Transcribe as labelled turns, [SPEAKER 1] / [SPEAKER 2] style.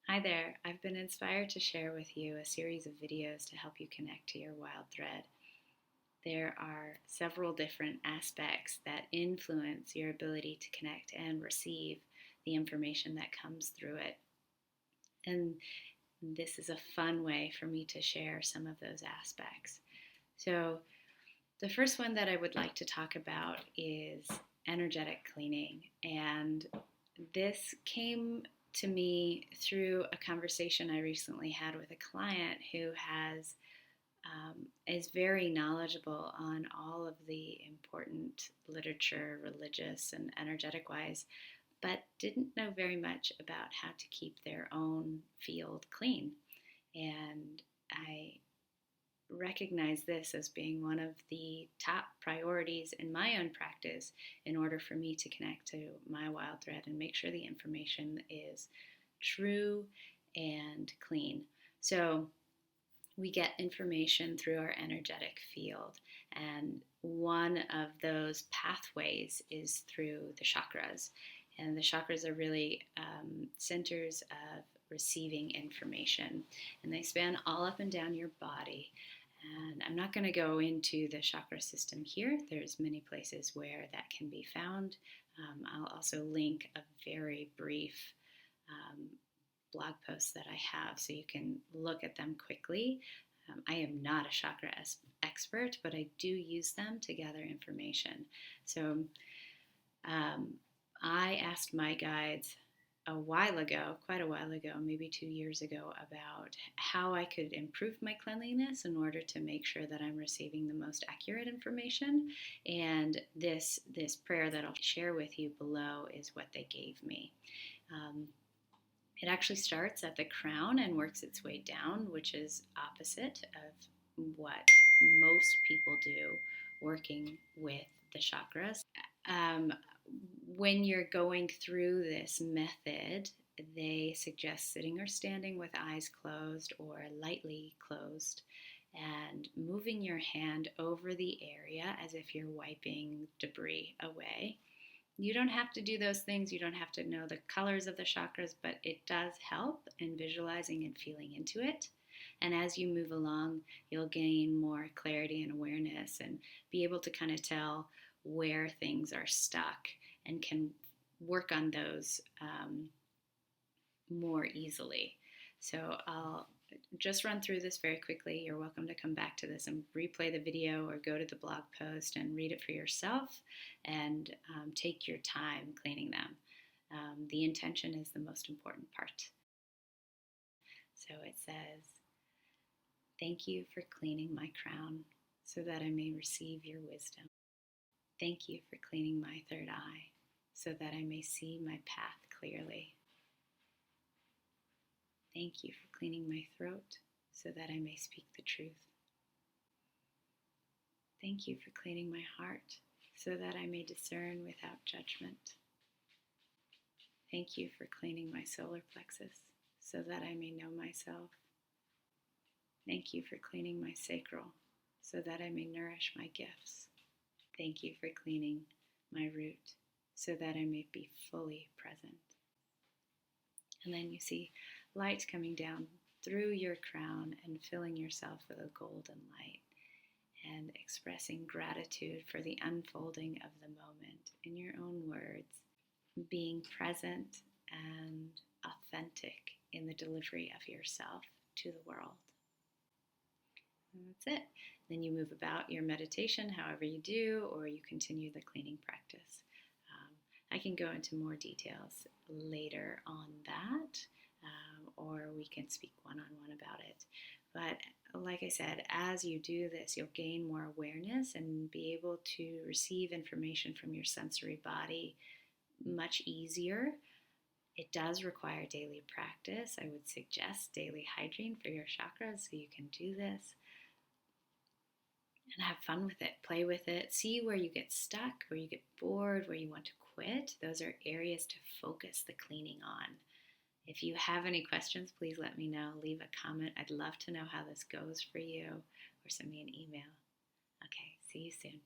[SPEAKER 1] Hi there. I've been inspired to share with you a series of videos to help you connect to your wild thread. There are several different aspects that influence your ability to connect and receive the information that comes through it. And this is a fun way for me to share some of those aspects. So, the first one that I would like to talk about is energetic cleaning. And this came to me through a conversation I recently had with a client who is very knowledgeable on all of the important literature, religious and energetic wise, but didn't know very much about how to keep their own field clean. And I recognize this as being one of the top priorities in my own practice in order for me to connect to my wild thread and make sure the information is true and clean. So we get information through our energetic field, and one of those pathways is through the chakras. And the chakras are really centers of receiving information, and they span all up and down your body. And I'm not going to go into the chakra system here. There's many places where that can be found. I'll also link a very brief blog post that I have so you can look at them quickly. I am not a chakra expert, but I do use them to gather information. So I asked my guides quite a while ago, maybe 2 years ago, about how I could improve my cleanliness in order to make sure that I'm receiving the most accurate information. And this prayer that I'll share with you below is what they gave me. It actually starts at the crown and works its way down, which is opposite of what most people do working with the chakras. When you're going through this method, they suggest sitting or standing with eyes closed or lightly closed and moving your hand over the area as if you're wiping debris away. You don't have to do those things. You don't have to know the colors of the chakras, but it does help in visualizing and feeling into it. And as you move along, you'll gain more clarity and awareness and be able to kind of tell where things are stuck and can work on those more easily. So I'll just run through this very quickly. You're welcome to come back to this and replay the video or go to the blog post and read it for yourself and take your time cleaning them. The intention is the most important part. So it says, "Thank you for cleaning my crown so that I may receive your wisdom. Thank you for cleaning my third eye so that I may see my path clearly. Thank you for cleaning my throat so that I may speak the truth. Thank you for cleaning my heart so that I may discern without judgment. Thank you for cleaning my solar plexus so that I may know myself. Thank you for cleaning my sacral so that I may nourish my gifts. Thank you for cleaning my root so that I may be fully present." And then you see light coming down through your crown and filling yourself with a golden light and expressing gratitude for the unfolding of the moment in your own words, being present and authentic in the delivery of yourself to the world. And that's it. Then you move about your meditation however you do, or you continue the cleaning practice. I can go into more details later on that, or we can speak one-on-one about it. But like I said, as you do this, you'll gain more awareness and be able to receive information from your sensory body much easier. It does require daily practice. I would suggest daily hygiene for your chakras so you can do this. And have fun with it, play with it, see where you get stuck, where you get bored, where you want to quit. Those are areas to focus the cleaning on. If you have any questions, please let me know. Leave a comment. I'd love to know how this goes for you, or send me an email. Okay, see you soon.